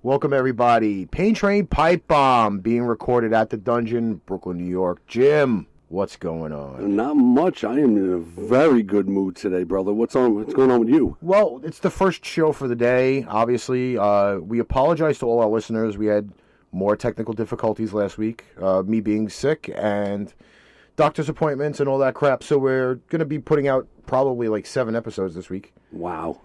Welcome, everybody. Pain Train Pipe Bomb being recorded at the Dungeon, Brooklyn, New York. Jim, what's going on? Not much. I am in a very good mood today, brother. What's going on with you? Well, it's the first show for the day, obviously. We apologize to all our listeners. We had more technical difficulties last week, me being sick and doctor's appointments and all that crap. So we're going to be putting out probably like 7 episodes this week. Wow.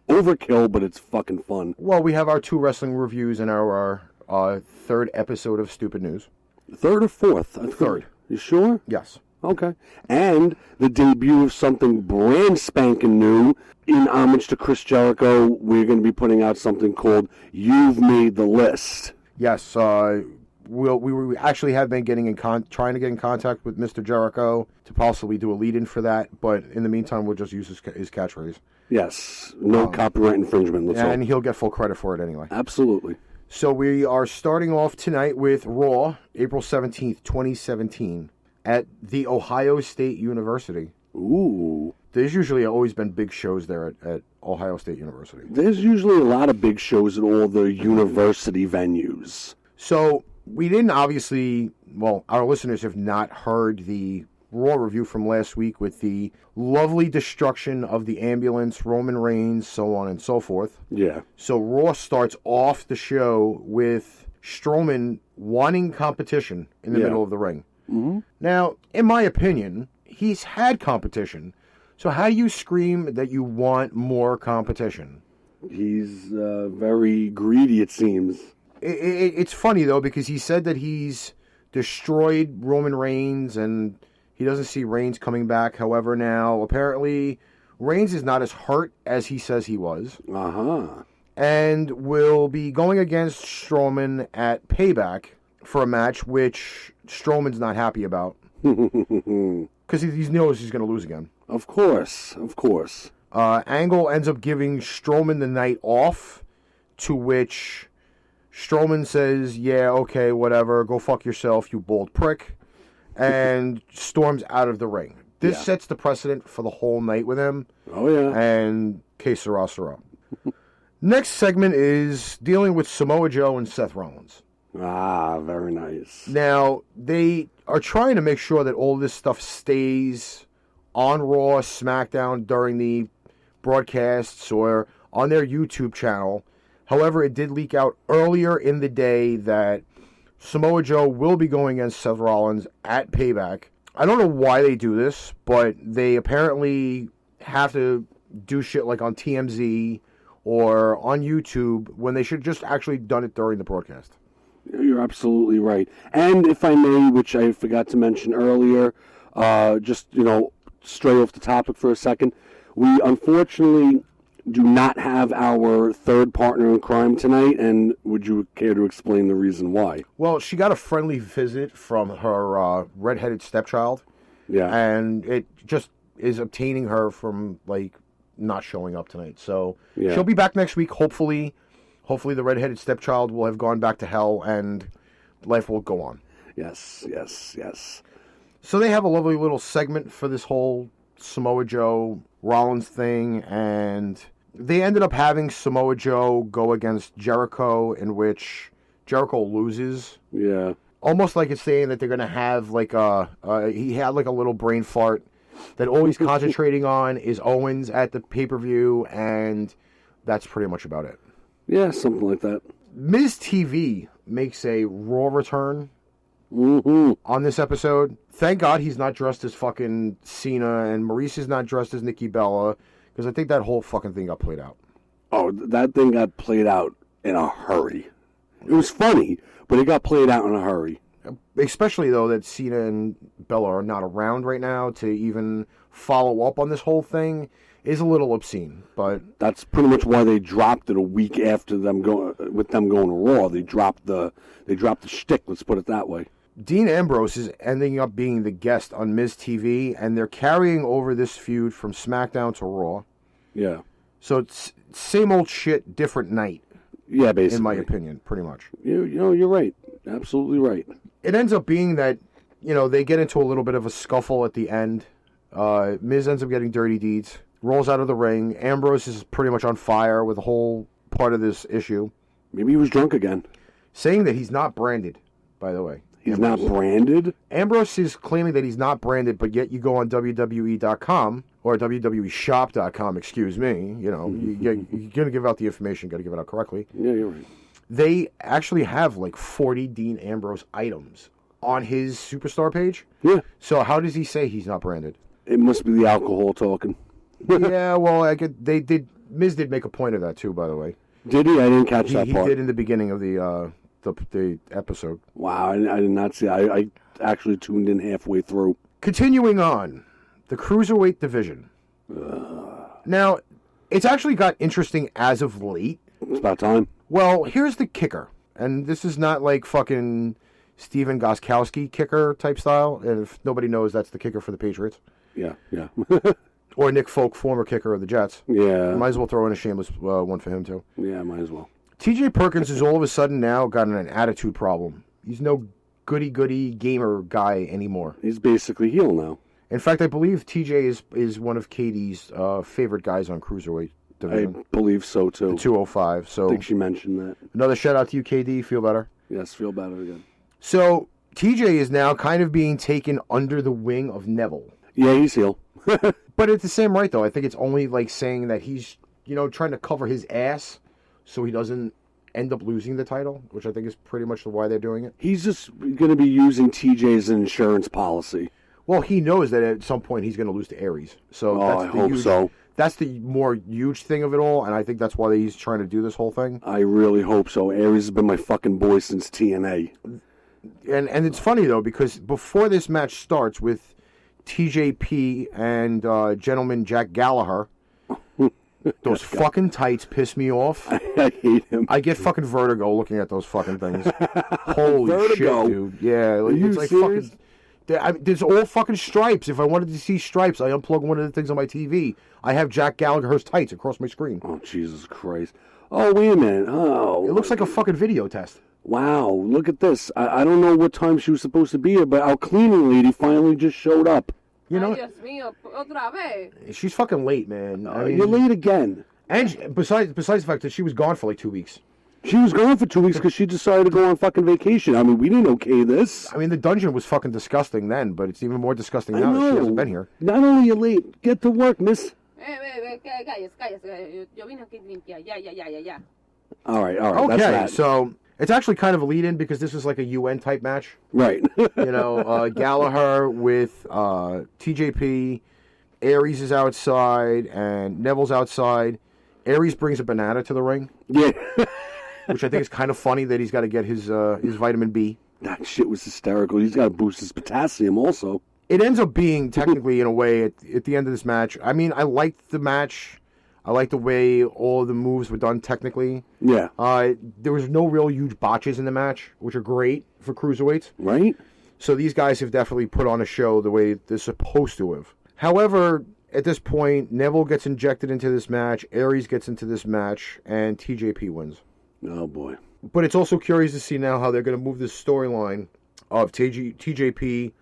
Overkill, but it's fucking fun. Well, we have our 2 wrestling reviews and our 3rd episode of Stupid News. 3rd or 4th? 3rd. You sure? Yes. Okay. And the debut of something brand spanking new. In homage to Chris Jericho, we're going to be putting out something called You've Made the List. Yes, we actually have been trying to get in contact with Mr. Jericho to possibly do a lead-in for that, but in the meantime, we'll just use his catchphrase. Yes, no copyright infringement. And he'll get full credit for it anyway. Absolutely. So we are starting off tonight with Raw, April 17th, 2017, at the Ohio State University. Ooh. There's usually always been big shows there at Ohio State University. There's usually a lot of big shows at all the university venues. So we didn't obviously, well, our listeners have not heard the Raw review from last week with the lovely destruction of the ambulance, Roman Reigns, so on and so forth. Yeah. So Raw starts off the show with Strowman wanting competition in the middle of the ring. Mm-hmm. Now, in my opinion, he's had competition. So how do you scream that you want more competition? He's very greedy, it seems. It's funny, though, because he said that he's destroyed Roman Reigns and he doesn't see Reigns coming back. However, now, apparently, Reigns is not as hurt as he says he was. Uh-huh. And will be going against Strowman at Payback for a match, which Strowman's not happy about. Because he knows he's going to lose again. Of course. Angle ends up giving Strowman the night off, to which Strowman says, yeah, okay, whatever, go fuck yourself, you bald prick, and storms out of the ring. This sets the precedent for the whole night with him. Oh, yeah. And que sera, sera. Next segment is dealing with Samoa Joe and Seth Rollins. Ah, very nice. Now, they are trying to make sure that all this stuff stays on Raw, SmackDown during the broadcasts or on their YouTube channel. However, it did leak out earlier in the day that Samoa Joe will be going against Seth Rollins at Payback. I don't know why they do this, but they apparently have to do shit like on TMZ or on YouTube when they should just actually done it during the broadcast. You're absolutely right. And if I may, which I forgot to mention earlier, just, stray off the topic for a second, we unfortunately do not have our third partner in crime tonight, and would you care to explain the reason why? Well, she got a friendly visit from her redheaded stepchild. Yeah. And it just is obtaining her from, not showing up tonight. So she'll be back next week, hopefully. Hopefully the redheaded stepchild will have gone back to hell and life will go on. Yes. So they have a lovely little segment for this whole Samoa Joe Rollins thing, and they ended up having Samoa Joe go against Jericho, in which Jericho loses. Yeah. Almost like it's saying that they're going to have he had a little brain fart that all he's concentrating on is Owens at the pay-per-view, and that's pretty much about it. Yeah, something like that. Miz TV makes a Raw return on this episode. Thank God he's not dressed as fucking Cena, and Maurice is not dressed as Nikki Bella, because I think that whole fucking thing got played out. Oh, that thing got played out in a hurry. It was funny, but it got played out in a hurry. Especially, though, that Cena and Bella are not around right now to even follow up on this whole thing is a little obscene, but that's pretty much why they dropped it a week after them going to Raw. They dropped the shtick. Let's put it that way. Dean Ambrose is ending up being the guest on Miz TV, and they're carrying over this feud from SmackDown to Raw. Yeah. So it's same old shit, different night. Yeah, basically. In my opinion, pretty much. You're right. Absolutely right. It ends up being that, they get into a little bit of a scuffle at the end. Miz ends up getting dirty deeds, rolls out of the ring. Ambrose is pretty much on fire with the whole part of this issue. Maybe he was drunk again. Saying that he's not branded, by the way. He's not branded? Ambrose is claiming that he's not branded, but yet you go on WWE.com or WWEshop.com, excuse me. You know, you're going to give out the information, got to give it out correctly. Yeah, you're right. They actually have like 40 Dean Ambrose items on his Superstar page. Yeah. So how does he say he's not branded? It must be the alcohol talking. Yeah, well, Miz did make a point of that too, by the way. Did he? I didn't catch that part. He did in the beginning of the episode. Wow, I did not see. I actually tuned in halfway through. Continuing on, the Cruiserweight division. Now, it's actually got interesting as of late. It's about time. Well, here's the kicker. And this is not like fucking Steven Gostkowski kicker type style. And if nobody knows, that's the kicker for the Patriots. Yeah. Or Nick Folk, former kicker of the Jets. Yeah. Might as well throw in a shameless one for him, too. Yeah, might as well. TJ Perkins has all of a sudden now gotten an attitude problem. He's no goody-goody gamer guy anymore. He's basically heel now. In fact, I believe TJ is one of Katie's favorite guys on Cruiserweight division. I believe so, too. The 205. So I think she mentioned that. Another shout out to you, KD. Feel better? Yes, feel better again. So TJ is now kind of being taken under the wing of Neville. Yeah, he's heel. But at the same right, though, I think it's only like saying that he's, trying to cover his ass so he doesn't end up losing the title, which I think is pretty much why they're doing it. He's just going to be using TJ as an insurance policy. Well, he knows that at some point he's going to lose to Aries. So I hope so. That's the more huge thing of it all, and I think that's why he's trying to do this whole thing. I really hope so. Aries has been my fucking boy since TNA. And it's funny, though, because before this match starts with TJP and gentleman Jack Gallagher, those fucking tights piss me off. I hate him. I get fucking vertigo looking at those fucking things. Holy Vertigo? shit, dude. Yeah. Are you it's like serious? There's all fucking stripes. If I wanted to see stripes, I unplug one of the things on my TV. I have Jack Gallagher's tights across my screen. Oh, Jesus Christ. Oh, wait a minute. Oh. It looks like a fucking video test. Wow, look at this. I don't know what time she was supposed to be here, but our cleaning lady finally just showed up. You know? Ay, Dios mío, otra vez. She's fucking late, man. I mean, You're late again. And besides the fact that she was gone for like 2 weeks. She was gone for 2 weeks because she decided to go on fucking vacation. I mean, we didn't okay this. I mean, the dungeon was fucking disgusting then, but it's even more disgusting I now that she know. hasn't been here. Not only are you late, get to work, miss. Cállese. Yo vine aquí a limpiar. Ya. All right, that's Okay, that. so it's actually kind of a lead-in because this is like a UN type match. Right. Gallagher with TJP, Aries is outside, and Neville's outside. Aries brings a banana to the ring. Yeah. Which I think is kind of funny that he's got to get his vitamin B. That shit was hysterical. He's got to boost his potassium also. It ends up being technically, in a way, at the end of this match. I mean, I liked the match. I liked the way all of the moves were done technically. Yeah. There was no real huge botches in the match, which are great for cruiserweights. Right? So these guys have definitely put on a show the way they're supposed to have. However, at this point, Neville gets injected into this match, Aries gets into this match, and TJP wins. Oh, boy. But it's also curious to see now how they're going to move this storyline of TJP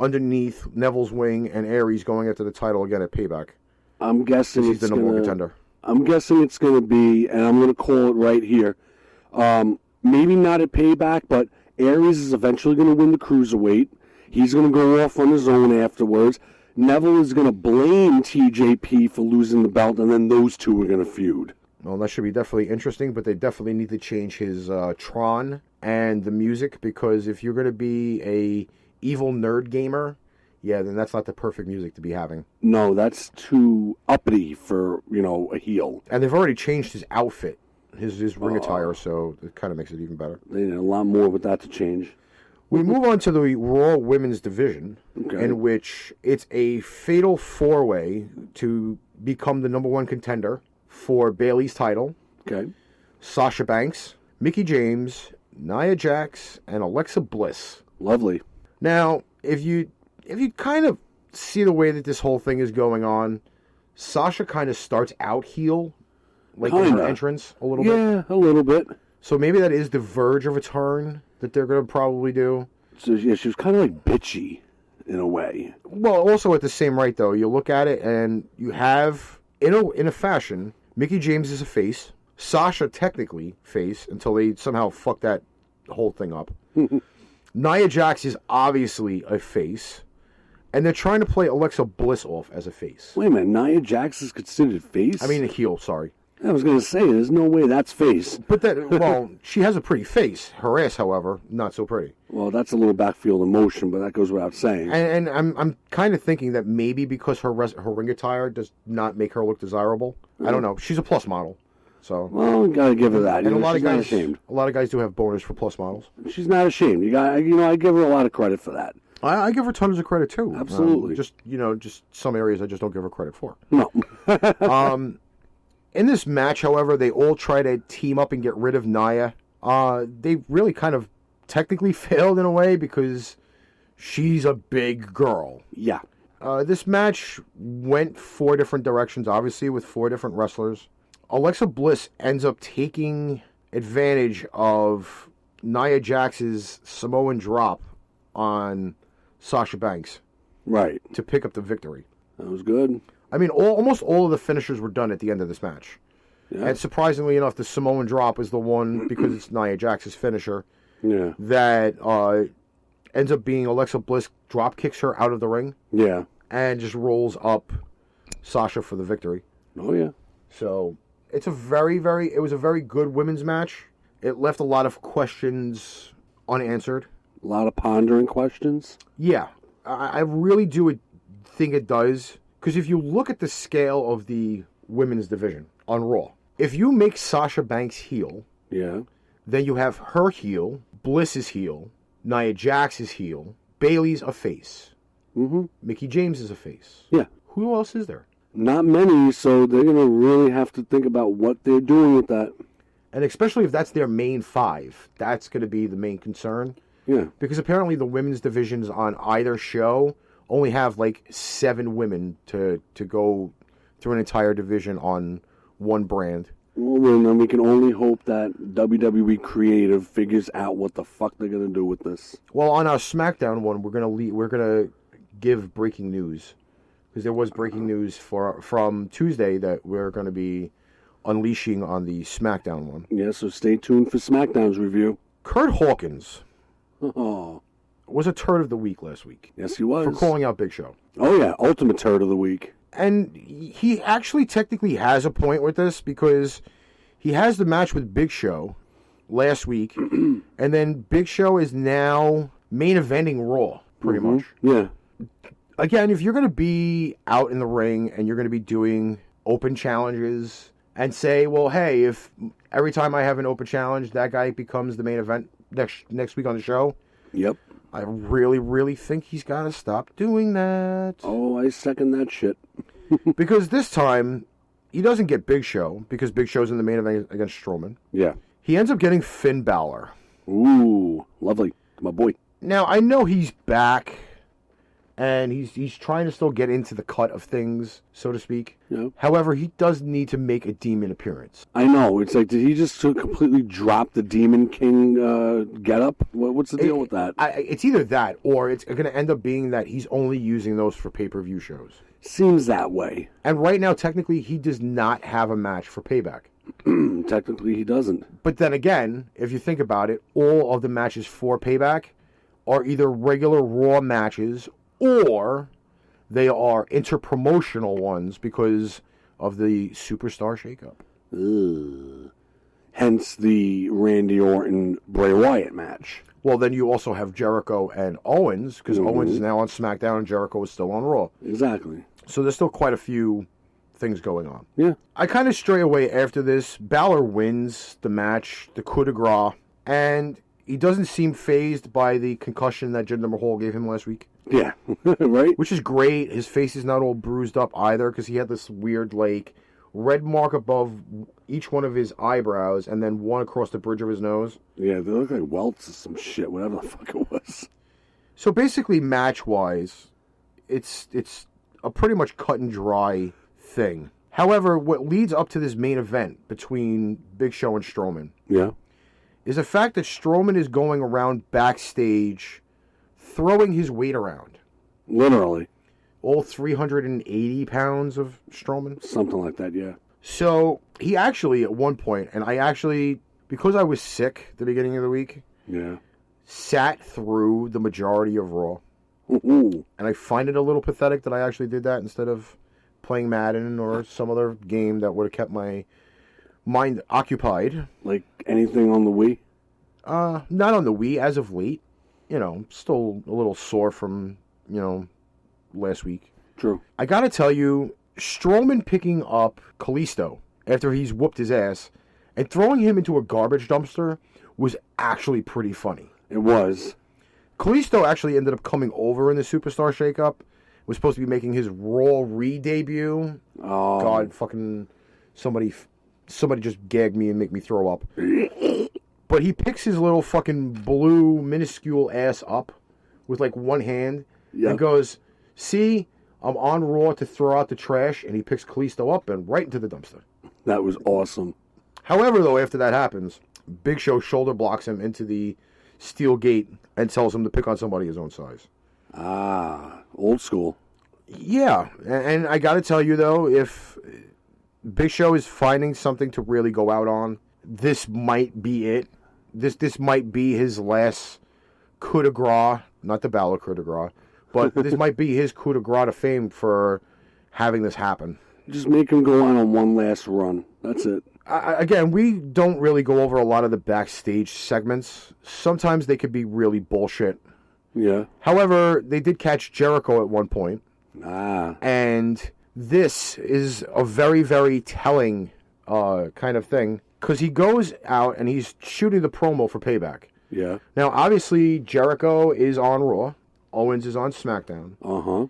underneath Neville's wing and Aries going after the title again at Payback. I'm guessing He's the number one contender. I'm guessing it's going to be, and I'm going to call it right here, maybe not at Payback, but Aries is eventually going to win the Cruiserweight. He's going to go off on his own afterwards. Neville is going to blame TJP for losing the belt, and then those two are going to feud. Well, that should be definitely interesting, but they definitely need to change his Tron and the music, because if you're going to be a evil nerd gamer, yeah, then that's not the perfect music to be having. No, that's too uppity for, a heel. And they've already changed his outfit, his ring attire, so it kind of makes it even better. They need a lot more with that to change. We move on to the Raw Women's Division, Okay. in which it's a fatal four-way to become the number one contender for Bayley's title. Okay. Sasha Banks, Mickie James, Nia Jax, and Alexa Bliss. Lovely. Now, if you kind of see the way that this whole thing is going on, Sasha kind of starts out heel, like in her Kinda. entrance a little bit. Yeah, a little bit. So maybe that is the verge of a turn that they're going to probably do. So, yeah, she was kind of like bitchy in a way. Well, also at the same right, though, you look at it and you have, in a fashion, Mickie James is a face, Sasha technically face until they somehow fuck that whole thing up. Nia Jax is obviously a face. And they're trying to play Alexa Bliss off as a face. Wait a minute, Nia Jax is considered face? I mean a heel, sorry. I was going to say, there's no way that's face. But she has a pretty face. Her ass, however, not so pretty. Well, that's a little backfield emotion, but that goes without saying. And I'm kind of thinking that maybe because her ring attire does not make her look desirable. I don't know. She's a plus model. So, well, you gotta give her that. And She's not ashamed. A lot of guys do have boners for plus models. She's not ashamed. I give her a lot of credit for that. I give her tons of credit too. Absolutely. Just some areas I just don't give her credit for. No. In this match, however, they all try to team up and get rid of Nia. They really kind of technically failed in a way because she's a big girl. Yeah. This match went 4 different directions, obviously, with 4 different wrestlers. Alexa Bliss ends up taking advantage of Nia Jax's Samoan drop on Sasha Banks. Right. To pick up the victory. That was good. I mean, almost all of the finishers were done at the end of this match. Yeah. And surprisingly enough, the Samoan drop is the one, because it's Nia Jax's finisher, that ends up being Alexa Bliss drop kicks her out of the ring. Yeah. And just rolls up Sasha for the victory. Oh, yeah. So, it was a very good women's match. It left a lot of questions unanswered. A lot of pondering questions? Yeah. I really do think it does. Because if you look at the scale of the women's division on Raw, if you make Sasha Banks heel, then you have her heel, Bliss's heel, Nia Jax's heel, Bayley's a face. Mm-hmm. Mickie James is a face. Yeah. Who else is there? Not many, so they're going to really have to think about what they're doing with that. And especially if that's their main 5, that's going to be the main concern. Yeah. Because apparently the women's divisions on either show only have like 7 women to go through an entire division on one brand. Well, then we can only hope that WWE Creative figures out what the fuck they're gonna do with this. Well, on our SmackDown one, we're gonna give breaking news, because there was breaking news from Tuesday that we're gonna be unleashing on the SmackDown one. Yeah, so stay tuned for SmackDown's review. Kurt Hawkins. Oh. Was a turd of the week last week. Yes, he was. For calling out Big Show. Oh, yeah. Ultimate turd of the week. And he actually technically has a point with this, because he has the match with Big Show last week, and then Big Show is now main eventing Raw, pretty much. Yeah. Again, if you're going to be out in the ring and you're going to be doing open challenges and say, well, hey, if every time I have an open challenge, that guy becomes the main event next week on the show. Yep. I really, really think he's got to stop doing that. Oh, I second that shit. Because this time, he doesn't get Big Show, because Big Show's in the main event against Strowman. Yeah. He ends up getting Finn Balor. Ooh, lovely. My boy. Now, I know he's back, and he's trying to still get into the cut of things, so to speak. Yeah. However, he does need to make a demon appearance. I know. It's like, did he just completely drop the Demon King getup? What's the deal with that? It's either that, or it's going to end up being that he's only using those for pay-per-view shows. Seems that way. And right now, technically, he does not have a match for Payback. Technically, he doesn't. But then again, if you think about it, all of the matches for Payback are either regular Raw matches, or they are interpromotional ones because of the Superstar shakeup. Hence the Randy Orton Bray Wyatt match. Well, then you also have Jericho and Owens, because Owens is now on SmackDown and Jericho is still on Raw. Exactly. So there's still quite a few things going on. Yeah. I kind of stray away after this. Balor wins the match, the coup de grace, and he doesn't seem phased by the concussion that Jinder Mahal gave him last week. Yeah, right? Which is great. His face is not all bruised up either, because he had this weird, like, red mark above each one of his eyebrows, and then one across the bridge of his nose. Yeah, they look like welts or some shit, whatever the fuck it was. So basically, match-wise, it's a pretty much cut and dry thing. However, what leads up to this main event between Big Show and Strowman is the fact that Strowman is going around backstage throwing his weight around. Literally. All 380 pounds of Strowman. Something like that, yeah. So he actually, at one point, and I actually, because I was sick at the beginning of the week, Yeah. sat through the majority of Raw. Ooh. And I find it a little pathetic that I actually did that instead of playing Madden or some other game that would have kept my mind occupied. Like anything on the Wii? Not on the Wii as of late. You know, still a little sore from, last week. True. I gotta tell you, Strowman picking up Kalisto after he's whooped his ass and throwing him into a garbage dumpster was actually pretty funny. It was. Kalisto actually ended up coming over in the Superstar Shakeup. Was supposed to be making his Raw re-debut. Oh. God, fucking somebody just gagged me and make me throw up. But he picks his little fucking blue minuscule ass up with like one hand and goes, "See, I'm on Raw to throw out the trash," and he picks Kalisto up and right into the dumpster. That was awesome. However, though, after that happens, Big Show shoulder blocks him into the steel gate and tells him to pick on somebody his own size. Ah, old school. Yeah, and I got to tell you, though, if Big Show is finding something to really go out on, this might be it. This might be his last coup de grace, not the Balor coup de grace, but this might be his coup de grace to fame for having this happen. Just make him go on one last run. That's it. Again, we don't really go over a lot of the backstage segments. Sometimes they could be really bullshit. Yeah. However, they did catch Jericho at one point. Ah. And this is a very, very telling kind of thing. Because he goes out and he's shooting the promo for Payback. Yeah. Now, obviously, Jericho is on Raw. Owens is on SmackDown. Uh-huh.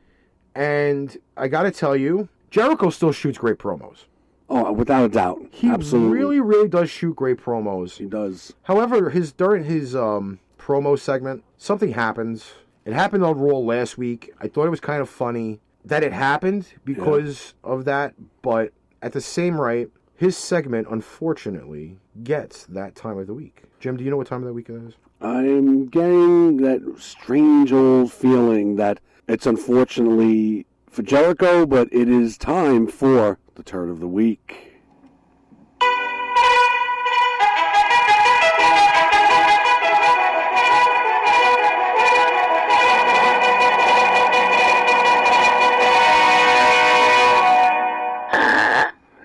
And I got to tell you, Jericho still shoots great promos. Oh, without a doubt. He Absolutely. really, really does shoot great promos. He does. However, during his promo segment, something happens. It happened on Raw last week. I thought it was kind of funny that it happened because of that, but at the same rate, his segment, unfortunately, gets that time of the week. Jim, do you know what time of the week it is? I'm getting that strange old feeling that it's unfortunately for Jericho, but it is time for the Turd of the Week.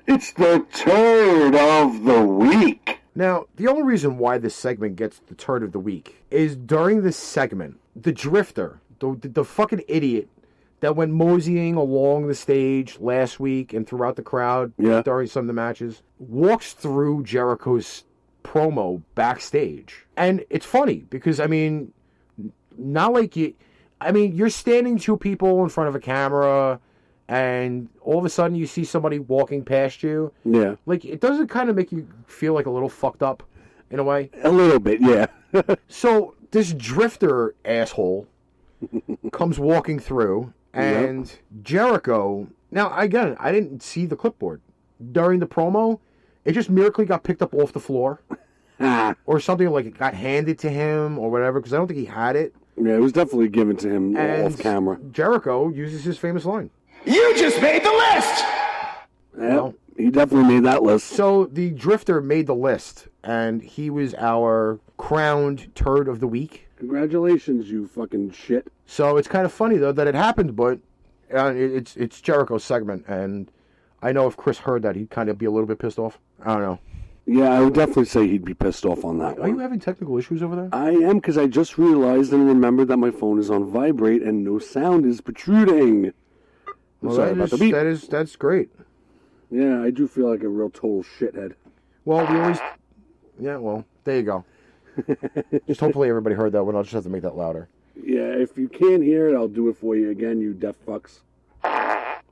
It's the Turd of the Week. Now, the only reason why this segment gets the Turd of the Week is during this segment, the Drifter, the fucking idiot that went moseying along the stage last week and throughout the crowd during some of the matches, walks through Jericho's promo backstage. And it's funny because, not like you're standing two people in front of a camera and all of a sudden you see somebody walking past you. Yeah. Like, it doesn't kind of make you feel like a little fucked up in a way? A little bit, yeah. So this Drifter asshole comes walking through, and Jericho... Now, again, I didn't see the clipboard. During the promo, it just miraculously got picked up off the floor. Or something, like it got handed to him or whatever, because I don't think he had it. Yeah, it was definitely given to him off camera. Jericho uses his famous line. You just made the list! Yeah, well, he definitely made that list. So the Drifter made the list, and he was our crowned Turd of the Week. Congratulations, you fucking shit. So it's kind of funny, though, that it happened, but it's Jericho's segment, and I know if Chris heard that, he'd kind of be a little bit pissed off. I don't know. Yeah, I would definitely say he'd be pissed off on that one. Are you having technical issues over there? I am, because I just realized and remembered that my phone is on vibrate and no sound is protruding. Well, sorry about the beep. That's great. Yeah, I do feel like a real total shithead. Well, there you go. Just hopefully everybody heard that one. I'll just have to make that louder. Yeah, if you can't hear it, I'll do it for you again, you deaf fucks.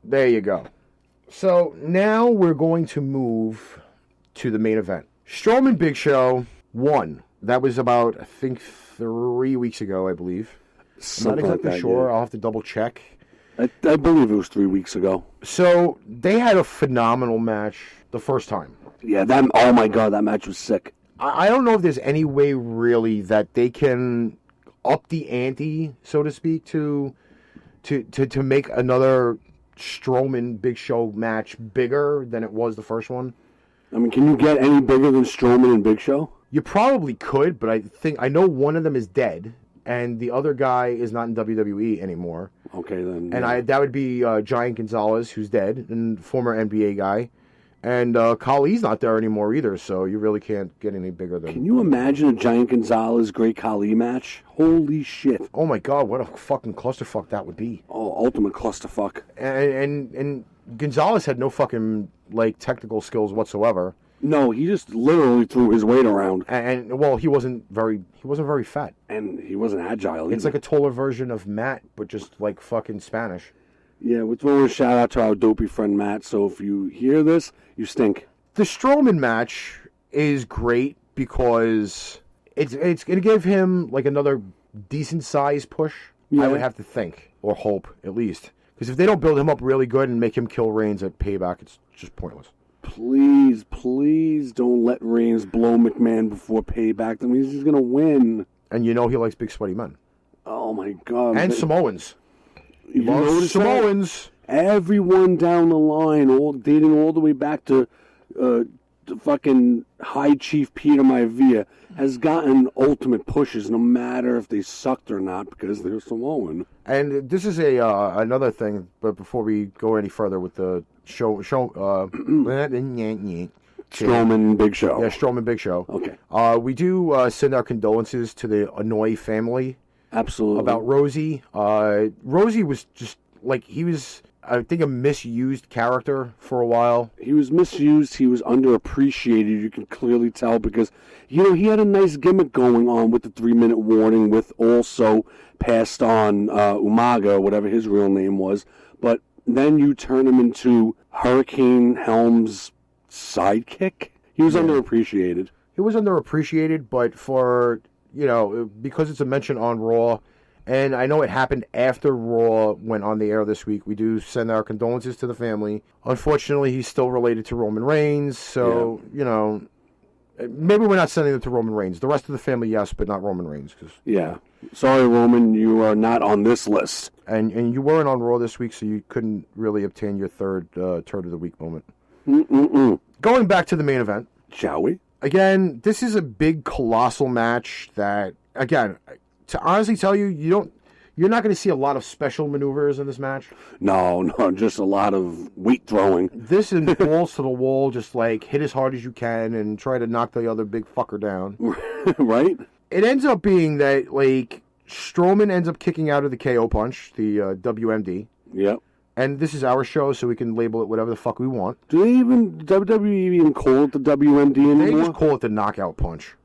There you go. So now we're going to move to the main event. Strowman Big Show won. That was about, I think, 3 weeks ago, I believe. I'm not exactly sure. I'll have to double check. I believe it was 3 weeks ago. So they had a phenomenal match the first time. Yeah, oh my god, that match was sick. I don't know if there's any way really that they can up the ante, so to speak, to make another Strowman Big Show match bigger than it was the first one. I mean, can you get any bigger than Strowman and Big Show? You probably could, but I know one of them is dead, and the other guy is not in WWE anymore. Okay, then. And that would be Giant Gonzalez, who's dead, and former NBA guy. And Khali's not there anymore either, so you really can't get any bigger than... Can you imagine a Giant Gonzalez Great Khali match? Holy shit. Oh my god, what a fucking clusterfuck that would be. Oh, ultimate clusterfuck. And Gonzalez had no fucking, like, technical skills whatsoever. No, he just literally threw his weight around. And well, he wasn't very fat. And he wasn't agile It's either. like a taller version of Matt, but just, like, fucking Spanish. Yeah, we want to shout out to our dopey friend Matt, so if you hear this, you stink. The Strowman match is great because it's going to give him like another decent size push. Yeah. I would have to think, or hope at least, because if they don't build him up really good and make him kill Reigns at Payback, it's just pointless. Please don't let Reigns blow McMahon before Payback. That means he's going to win. And you know he likes big sweaty men Oh my god. and Samoans. You notice that? Samoans. Everyone down the line, dating all the way back to fucking High Chief Peter Maivia, has gotten ultimate pushes, no matter if they sucked or not, because they're Samoan. And this is another thing, but before we go any further with the show Strowman, Big Show. Yeah, Strowman Big Show. Okay. We do send our condolences to the Anoa'i family Absolutely. about Rosie. Rosie was just like, he was, I think, a misused character for a while. He was misused. He was underappreciated. You can clearly tell because, he had a nice gimmick going on with the 3-minute warning, with also passed on Umaga, whatever his real name was. But then you turn him into Hurricane Helm's sidekick. He was underappreciated. He was underappreciated, but for, because it's a mention on Raw, and I know it happened after Raw went on the air this week, we do send our condolences to the family. Unfortunately, he's still related to Roman Reigns, so, maybe we're not sending it to Roman Reigns. The rest of the family, yes, but not Roman Reigns. Yeah. Sorry, Roman, you are not on this list. And you weren't on Raw this week, so you couldn't really obtain your third Turd of the Week moment. Going back to the main event. Shall we? Again, this is a big, colossal match that, again, to honestly tell you, you're not going to see a lot of special maneuvers in this match. No, just a lot of weight throwing. This is balls to the wall, just like hit as hard as you can and try to knock the other big fucker down. Right? It ends up being that, like, Strowman ends up kicking out of the KO punch, the WMD. Yep. And this is our show, so we can label it whatever the fuck we want. Do they WWE even call it the WMD anymore? They just call it the knockout punch.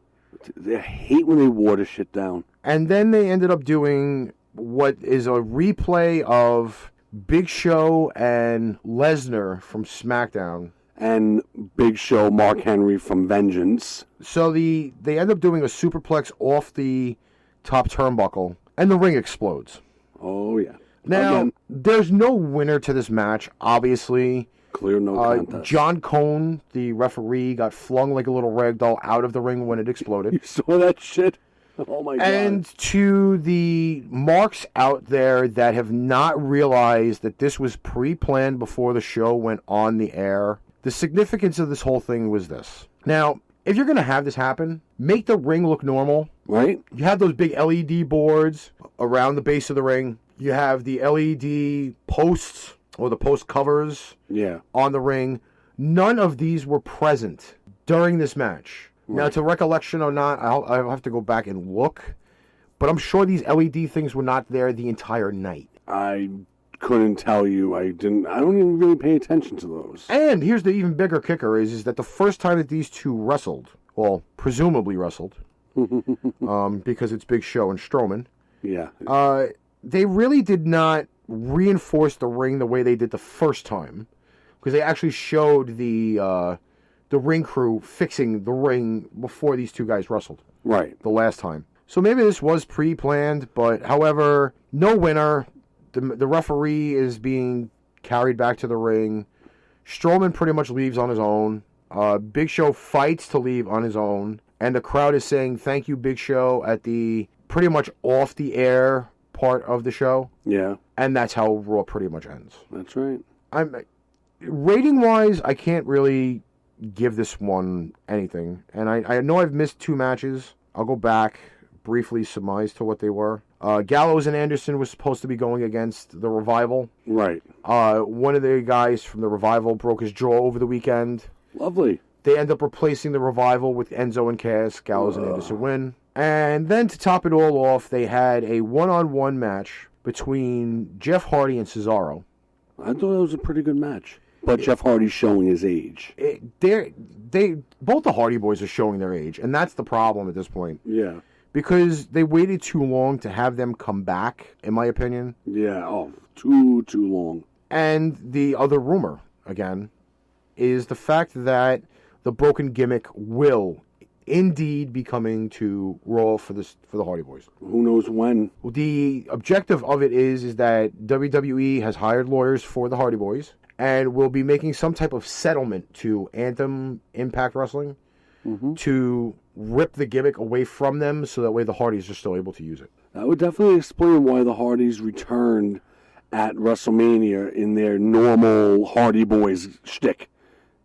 I hate when they water shit down. And then they ended up doing what is a replay of Big Show and Lesnar from SmackDown. And Big Show, Mark Henry from Vengeance. So they end up doing a superplex off the top turnbuckle, and the ring explodes. Oh, yeah. Now, Again, there's no winner to this match, obviously. clear no contest. John Cone, the referee, got flung like a little ragdoll out of the ring when it exploded. You saw that shit? Oh, my God. And to the marks out there that have not realized that this was pre-planned before the show went on the air, the significance of this whole thing was this. Now, if you're going to have this happen, make the ring look normal. Right? You have those big LED boards around the base of the ring. You have the LED posts or the post covers on the ring. None of these were present during this match. Right. Now, to recollection or not, I'll have to go back and look. But I'm sure these LED things were not there the entire night. I couldn't tell you. I don't even really pay attention to those. And here's the even bigger kicker is that the first time that these two wrestled, well, presumably wrestled, because it's Big Show and Strowman. Yeah. They really did not reinforce the ring the way they did the first time, because they actually showed the ring crew fixing the ring before these two guys wrestled. Right. The last time. So maybe this was pre-planned, but however, no winner. The referee is being carried back to the ring. Strowman pretty much leaves on his own. Big Show fights to leave on his own. And the crowd is saying, thank you, Big Show, at the pretty much off the air part of the show, Yeah, and that's how Raw pretty much ends. that's right. Rating wise, I can't really give this one anything, and I know I've missed 2 matches. I'll go back briefly surmise to what they were. Gallows and Anderson was supposed to be going against the Revival. Right. One of the guys from the Revival broke his jaw over the weekend. Lovely. They end up replacing the Revival with Enzo and Cass. Gallows and Anderson win. And then to top it all off, they had a one-on-one match between Jeff Hardy and Cesaro. I thought it was a pretty good match. But Jeff Hardy's showing his age. Both the Hardy Boys are showing their age, and that's the problem at this point. Yeah. Because they waited too long to have them come back, in my opinion. Yeah, too long. And the other rumor, again, is the fact that the broken gimmick will indeed be coming to Raw for the Hardy Boys. Who knows when? The objective of it is that WWE has hired lawyers for the Hardy Boys and will be making some type of settlement to Anthem Impact Wrestling to rip the gimmick away from them so that way the Hardys are still able to use it. That would definitely explain why the Hardys returned at WrestleMania in their normal Hardy Boys shtick.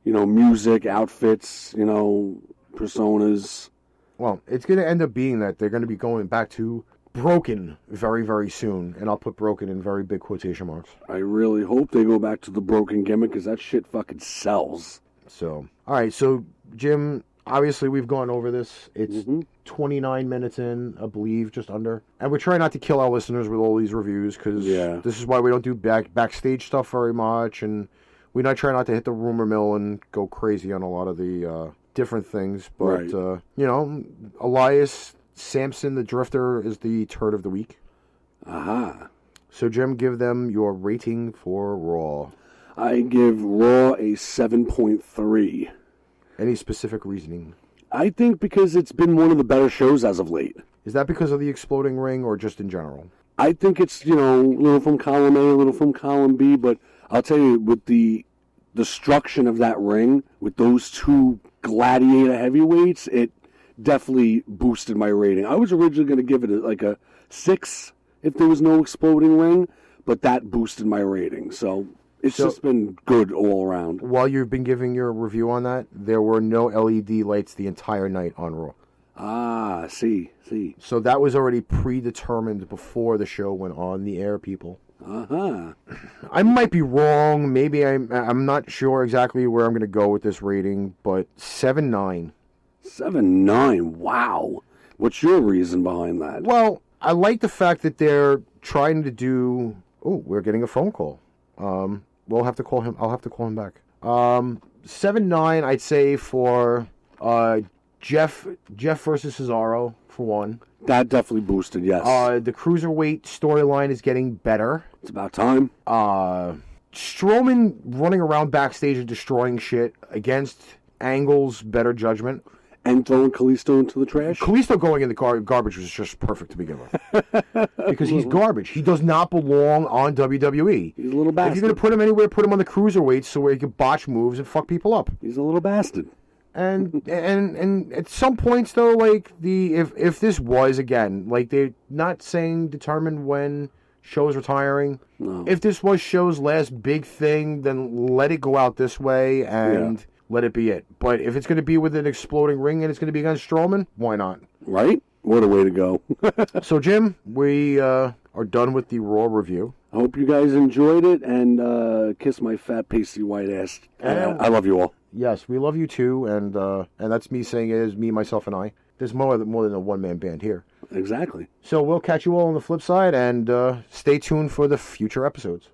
You know, music, outfits, you know, personas. Well, it's going to end up being that they're going to be going back to Broken very, very soon. And I'll put Broken in very big quotation marks. I really hope they go back to the broken gimmick because that shit fucking sells. So, all right. So, Jim, obviously we've gone over this. It's 29 minutes in, I believe, just under. And we're trying not to kill our listeners with all these reviews because this is why we don't do backstage stuff very much. And we try not to hit the rumor mill and go crazy on a lot of the different things. But, you know, Elias Sampson, the Drifter, is the turd of the week. Aha. So, Jim, give them your rating for Raw. I give Raw a 7.3. Any specific reasoning? I think because it's been one of the better shows as of late. Is that because of the exploding ring or just in general? I think it's, you know, a little from column A, a little from column B, but I'll tell you, with the destruction of that ring, with those 2 gladiator heavyweights, it definitely boosted my rating. I was originally going to give it like a 6 if there was no exploding ring, but that boosted my rating. So it's just been good all around. While you've been giving your review on that, there were no LED lights the entire night on Raw. Ah, see. So that was already predetermined before the show went on the air, people. Uh-huh. I might be wrong. Maybe I'm not sure exactly where I'm going to go with this rating, but 7.9. 7.9, wow. What's your reason behind that? Well, I like the fact that they're trying to do... Oh, we're getting a phone call. We'll have to call him. I'll have to call him back. 7.9, I'd say for Jeff versus Cesaro, for one. That definitely boosted, yes. The Cruiserweight storyline is getting better. It's about time. Strowman running around backstage and destroying shit against Angle's better judgment. And throwing Kalisto into the trash? Kalisto going in the garbage was just perfect to begin with. Because he's garbage. He does not belong on WWE. He's a little bastard. If you're going to put him anywhere, put him on the Cruiserweights so where he can botch moves and fuck people up. He's a little bastard. And at some points though, like if this was again, like they're not saying determine when Show's retiring. No. If this was Show's last big thing, then let it go out this way and let it be it. But if it's going to be with an exploding ring and it's going to be against Strowman, why not? Right? What a way to go. So Jim, we are done with the Raw review. I hope you guys enjoyed it and kiss my fat pasty white ass. I love you all. Yes, we love you too, and that's me saying it is me, myself, and I. There's more than a one-man band here. Exactly. So we'll catch you all on the flip side, and stay tuned for the future episodes.